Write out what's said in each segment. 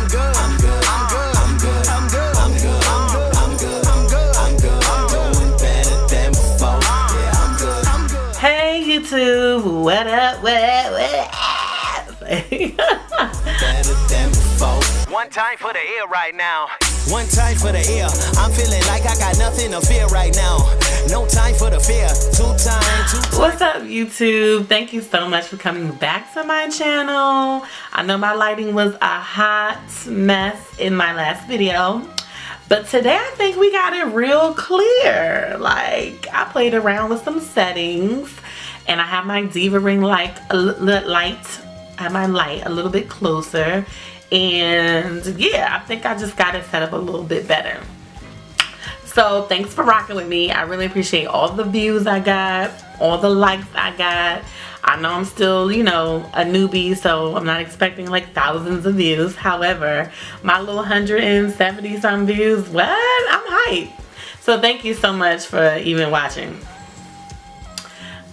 I'm good. I'm good. I'm good. I'm good. I'm good. I'm good. I'm good. I'm good. I'm good. I'm doing better than before. Yeah, I'm good. I'm good. Hey YouTube, what up? What up? Better than before. One time for the ear right now. One time for the ear. I'm feeling like I got nothing to fear right now. No time for the fear. Two time. What's up YouTube? Thank you so much for coming back to my channel. I know my lighting was a hot mess in my last video, but today I think we got it real clear. Like, I played around with some settings and I have my Diva ring light a little bit closer. And yeah, I think I just got it set up a little bit better. So thanks for rocking with me. I really appreciate all the views I got, all the likes I got. I know I'm still, you know, a newbie, so I'm not expecting like thousands of views. However, my little 170 some views, what? I'm hyped. So thank you so much for even watching.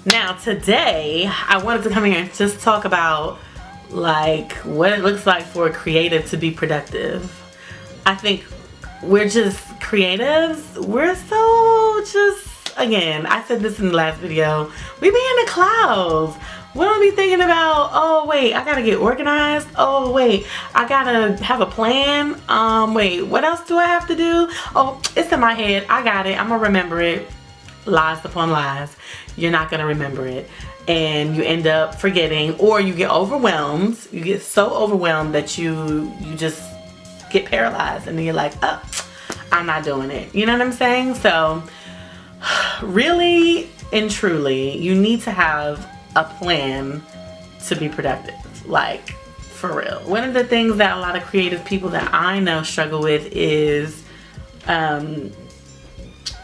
Now today, I wanted to come here and just talk about like what it looks like for a creative to be productive. I think we're just creatives. We're so just, again, I said this in the last video, we be in the clouds. We don't be thinking about, oh wait, I gotta get organized. Oh wait, I gotta have a plan. Wait, what else do I have to do? Oh, it's in my head. I got it. I'm gonna remember it. Lies upon lies. You're not gonna remember it. And you end up forgetting, or you get overwhelmed. You get so overwhelmed that you just get paralyzed, and then you're like, oh, I'm not doing it. You know what I'm saying? So really and truly, you need to have a plan to be productive. Like, for real. One of the things that a lot of creative people that I know struggle with is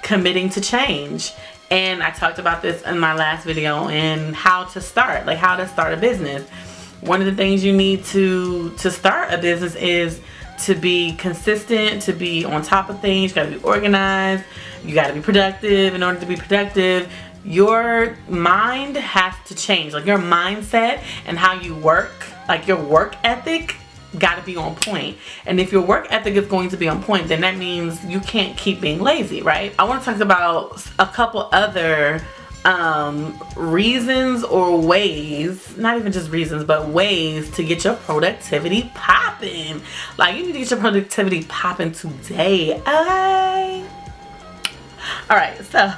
committing to change. And I talked about this in my last video and how to start, like how to start a business. One of the things you need to start a business is to be consistent, to be on top of things. You gotta be organized, you gotta be productive. In order to be productive, your mind has to change. Like your mindset and how you work, like your work ethic gotta be on point. And if your work ethic is going to be on point, then that means you can't keep being lazy, right? I want to talk about a couple other reasons or ways, not even just reasons, but ways to get your productivity popping. Like, you need to get your productivity popping today, okay? Alright, so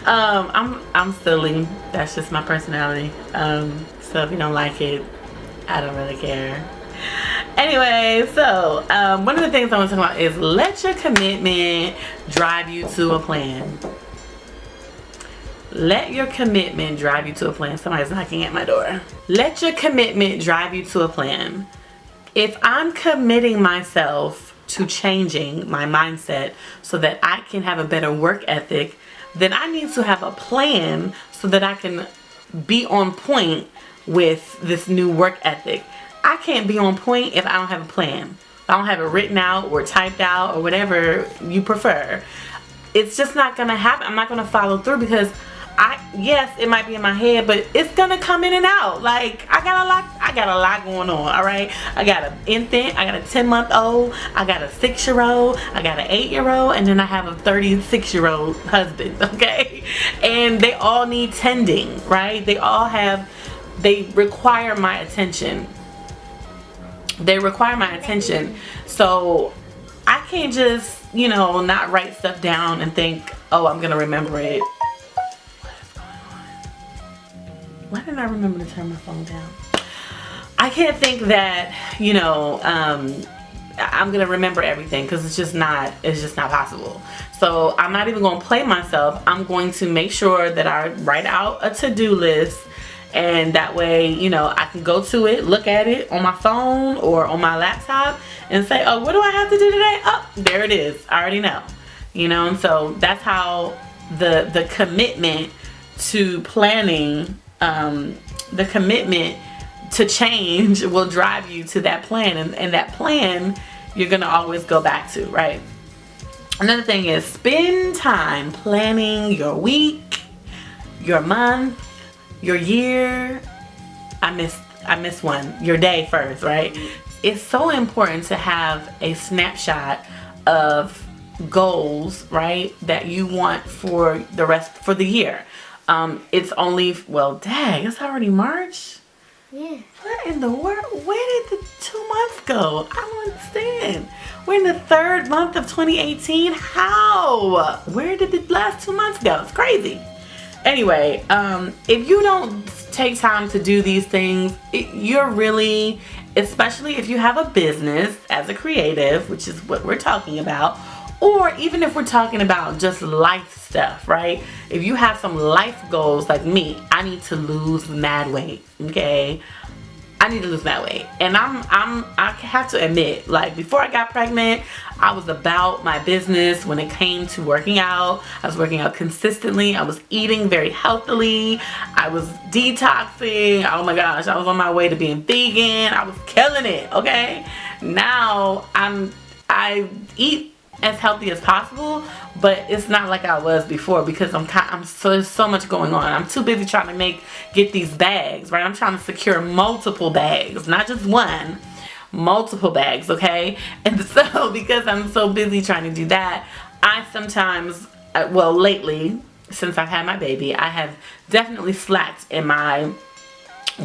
I'm silly. That's just my personality. So if you don't like it, I don't really care. Anyway, so one of the things I want to talk about is let your commitment drive you to a plan. Let your commitment drive you to a plan. Somebody's knocking at my door. Let your commitment drive you to a plan. If I'm committing myself to changing my mindset so that I can have a better work ethic, then I need to have a plan so that I can be on point with this new work ethic. I can't be on point if I don't have a plan. If I don't have it written out or typed out or whatever you prefer. It's just not gonna happen. I'm not gonna follow through because yes, it might be in my head, but it's gonna come in and out. Like, I got a lot going on, all right? I got an infant, I got a 10-month-old, I got a 6-year-old, I got an 8-year-old, and then I have a 36-year-old husband, okay? And they all need tending, right? They require my attention. They require my attention. So I can't just, you know, not write stuff down and think, oh, I'm gonna remember it. What is going on? Why didn't I remember to turn my phone down? I can't think that, you know, I'm gonna remember everything, because it's just not possible. So I'm not even gonna play myself. I'm going to make sure that I write out a to-do list. And that way, you know, I can go to it, look at it on my phone or on my laptop and say, oh, what do I have to do today? Oh, there it is. I already know. You know, and so that's how the commitment to planning, the commitment to change will drive you to that plan. And that plan, you're going to always go back to, right? Another thing is spend time planning your week, your month, your year. I missed one. Your day first, right? it's so important to have a snapshot of goals, right, that you want for the year. It's only, well, dang, it's already March. Yeah. What in the world? Where did the 2 months go? I don't understand. We're in the 3rd month of 2018. How? Where did the last 2 months go? It's crazy. Anyway, if you don't take time to do these things, you're really, especially if you have a business as a creative, which is what we're talking about, or even if we're talking about just life stuff, right? If you have some life goals like me, I need to lose mad weight, okay? I need to lose mad weight. And I have to admit, like, before I got pregnant, I was about my business when it came to working out. I was working out consistently. I was eating very healthily. I was detoxing. Oh my gosh, I was on my way to being vegan. I was killing it, okay? Now I eat as healthy as possible, but it's not like I was before because there's so much going on. I'm too busy trying to get these bags, right? I'm trying to secure multiple bags, not just one, multiple bags, okay? And so because I'm so busy trying to do that, I sometimes, well, lately, since I've had my baby, I have definitely slacked in my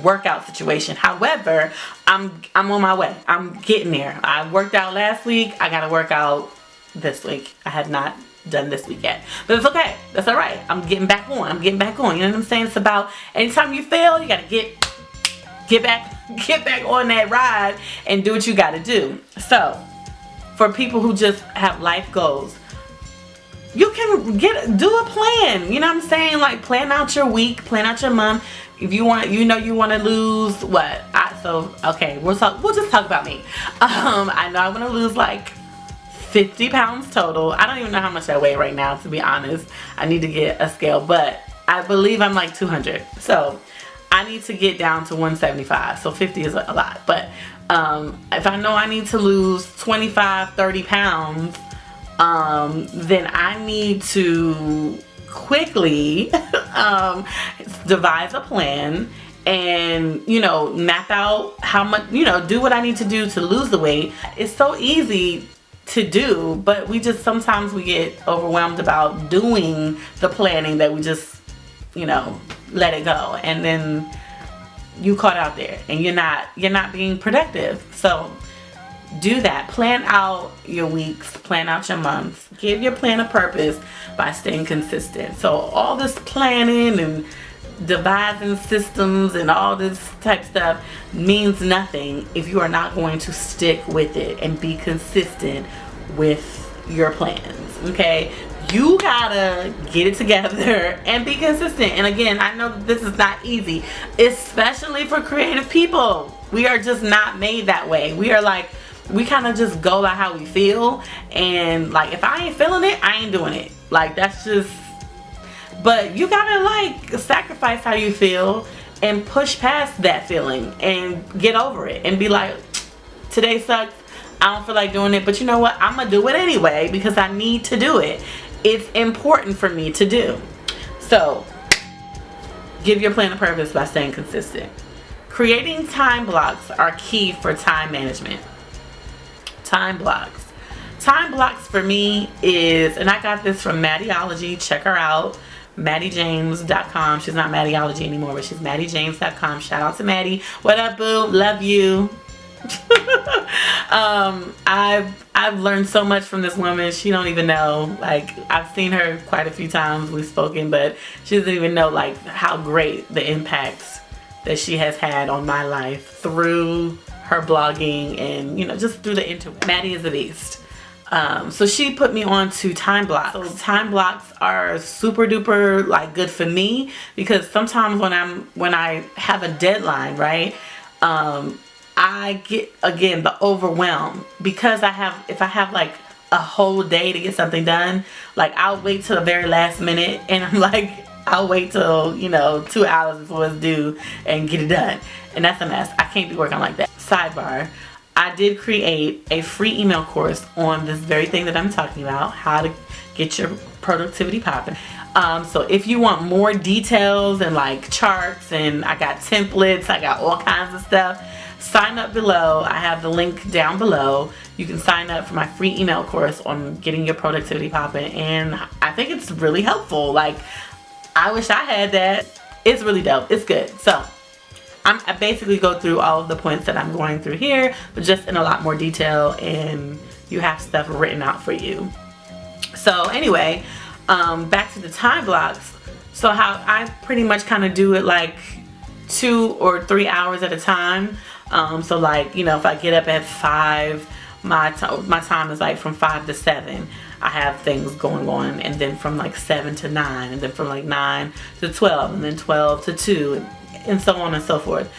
workout situation. However, I'm on my way. I'm getting there. I worked out last week. I got to work out this week. I have not done this week yet, but it's okay. That's all right. I'm getting back on. You know what I'm saying? It's about anytime you fail, you gotta get back on that ride and do what you gotta do. So for people who just have life goals, you can do a plan. You know what I'm saying? Like, plan out your week, plan out your month. If you want, you want to lose what? Okay, we'll just talk about me. I know I want to lose like 50 pounds total. I don't even know how much I weigh right now, to be honest. I need to get a scale, but I believe I'm like 200. So I need to get down to 175. So 50 is a lot. But if I know I need to lose 25, 30 pounds, then I need to quickly devise a plan and, map out how much, do what I need to do to lose the weight. It's so easy to do, but sometimes we get overwhelmed about doing the planning that we just, let it go, and then you caught out there and you're not being productive. So do that. Plan out your weeks, plan out your months, give your plan a purpose by staying consistent. So all this planning and devising systems and all this type stuff means nothing if you are not going to stick with it and be consistent with your plans, okay? You gotta get it together and be consistent. And again, I know that this is not easy, especially for creative people. We are just not made that way. We kind of just go by how we feel, and like, if I ain't feeling it, I ain't doing it. Like, that's just, but you gotta sacrifice how you feel and push past that feeling and get over it and be like, today sucks, I don't feel like doing it, but you know what, I'm gonna do it anyway because I need to do it. It's important for me to do. So give your plan a purpose by staying consistent. Creating time blocks are key for time management. Time blocks for me is, and I got this from Maddieology, check her out, MaddieJames.com. She's not Maddieology anymore, but she's MaddieJames.com. Shout out to Maddie. What up, boo? Love you. I've learned so much from this woman. She don't even know. Like, I've seen her quite a few times. We've spoken, but she doesn't even know like how great the impacts that she has had on my life through her blogging and just through the interweb. Maddie is a beast. So she put me on to time blocks. So time blocks are super duper good for me, because sometimes when I have a deadline, right, I get, again, the overwhelm, because if I have like a whole day to get something done, like I'll wait till the very last minute, and I'm like, I'll wait till 2 hours before it's due and get it done, and that's a mess. I can't be working like that. Sidebar, I did create a free email course on this very thing that I'm talking about, how to get your productivity popping. So if you want more details and like charts, and I got templates, I got all kinds of stuff, sign up below. I have the link down below. You can sign up for my free email course on getting your productivity popping, and I think it's really helpful. Like, I wish I had that. It's really dope. It's good. So I basically go through all of the points that I'm going through here, but just in a lot more detail, and you have stuff written out for you. So anyway, back to the time blocks. So how I pretty much kind of do it like 2 or 3 hours at a time. So like, you know, if I get up at 5, my time is like from 5 to 7. I have things going on, and then from like 7 to 9, and then from like 9 to 12, and then 12 to 2, and so on and so forth.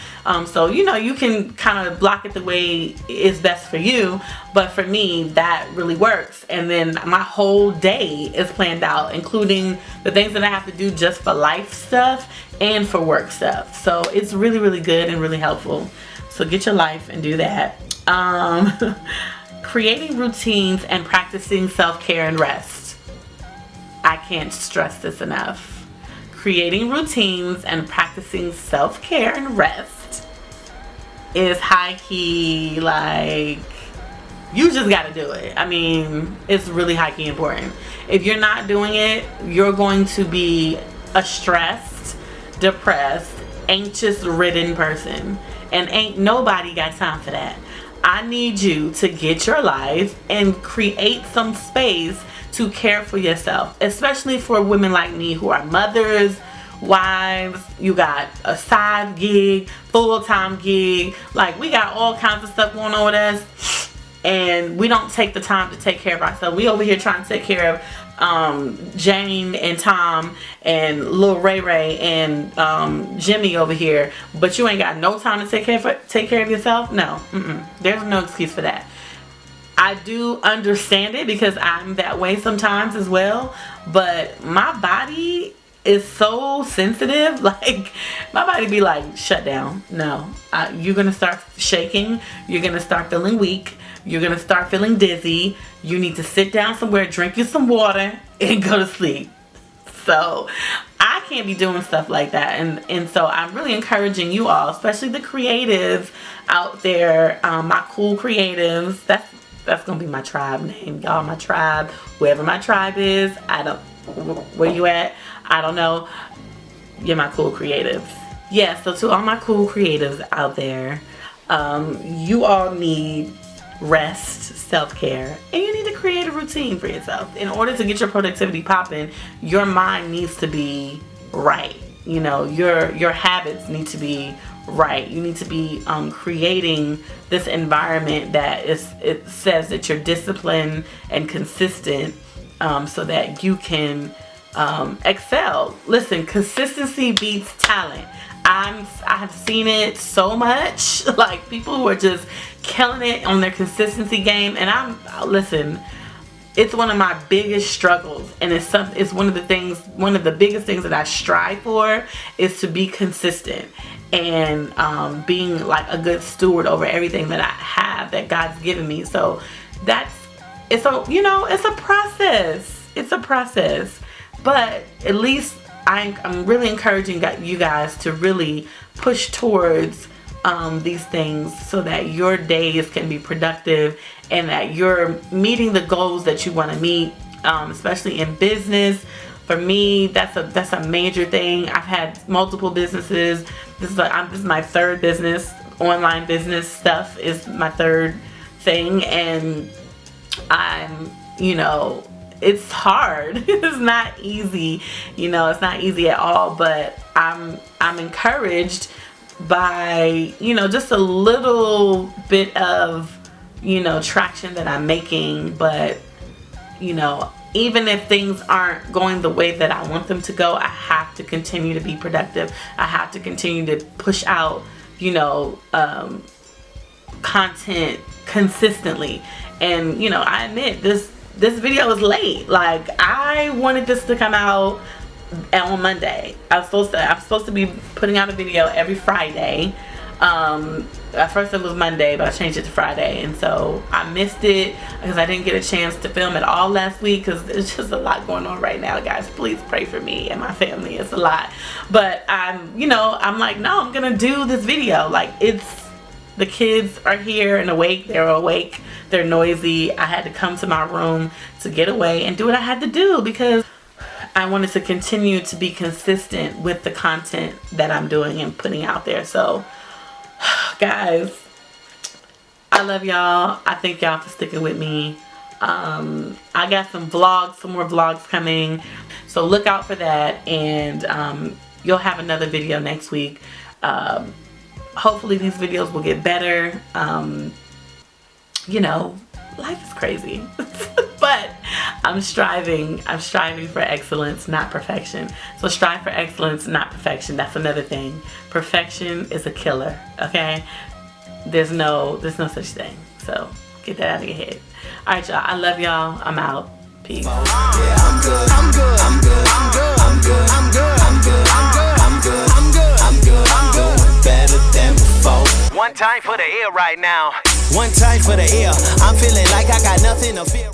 So, you know, you can kind of block it the way is best for you, but for me, that really works. And then my whole day is planned out, including the things that I have to do just for life stuff and for work stuff. So it's really, really good and really helpful. So get your life and do that. Creating routines and practicing self-care and rest. I can't stress this enough. Creating routines and practicing self-care and rest is high-key, like, you just gotta do it. I mean, it's really high-key important. If you're not doing it, you're going to be a stressed, depressed, anxious-ridden person, and ain't nobody got time for that. I need you to get your life and create some space to care for yourself, especially for women like me who are mothers, wives. You got a side gig, full-time gig, like we got all kinds of stuff going on with us, and we don't take the time to take care of ourselves. We over here trying to take care of Jane and Tom and Lil Ray Ray and Jimmy over here, but you ain't got no time to take care of yourself. No, there's no excuse for that. I do understand it because I'm that way sometimes as well, but my body is so sensitive. Like, my body be like, shut down. No, you're gonna start shaking, you're gonna start feeling weak, you're gonna start feeling dizzy. You need to sit down somewhere, drink you some water, and go to sleep. So I can't be doing stuff like that, and so I'm really encouraging you all, especially the creatives out there, my cool creatives. That's gonna be my tribe name, y'all. My tribe, wherever my tribe is, where you at, I don't know. You're my cool creatives. Yeah, so to all my cool creatives out there, you all need rest, self-care, and you need to create a routine for yourself. In order to get your productivity popping, your mind needs to be right. You know, your habits need to be right. You need to be creating this environment that it says that you're disciplined and consistent, so that you can excel. Listen, consistency beats talent. I have seen it so much. Like, people who are just killing it on their consistency game, and listen, it's one of my biggest struggles, and it's one of the biggest things that I strive for is to be consistent and being like a good steward over everything that I have, that God's given me. So it's a process. It's a process, but at least I'm really encouraging you guys to really push towards these things so that your days can be productive and that you're meeting the goals that you want to meet, especially in business. For me, that's a major thing. I've had multiple businesses. This is my third business. Online business stuff is my third thing, and it's hard. It's not easy. It's not easy at all, but I'm encouraged by, just a little bit of, traction that I'm making. But, even if things aren't going the way that I want them to go, I have to continue to be productive. I have to continue to push out, content consistently. And, I admit this video is late. Like, I wanted this to come out on Monday. I'm supposed to be putting out a video every Friday. At first it was Monday, but I changed it to Friday, and so I missed it because I didn't get a chance to film it all last week because there's just a lot going on right now, guys. Please pray for me and my family. It's a lot, but I'm like, no, I'm gonna do this video. Like, The kids are here and awake. They're awake. They're noisy. I had to come to my room to get away and do what I had to do because I wanted to continue to be consistent with the content that I'm doing and putting out there. So, guys, I love y'all. I thank y'all for sticking with me. I got some more vlogs coming. So look out for that. And you'll have another video next week. Hopefully these videos will get better. You know, life is crazy. But I'm striving for excellence, not perfection. So strive for excellence, not perfection. That's another thing. Perfection is a killer, okay? There's no such thing. So get that out of your head. All right, y'all. I love y'all. I'm out. Peace. Yeah, I'm good. I'm good. I'm good. I'm good. I'm good. I'm good. I'm good. I'm good. I'm good. I'm good. I'm good. I'm doing better than before. One time for the air right now. One time for the air. I'm feeling like I got nothing to fear.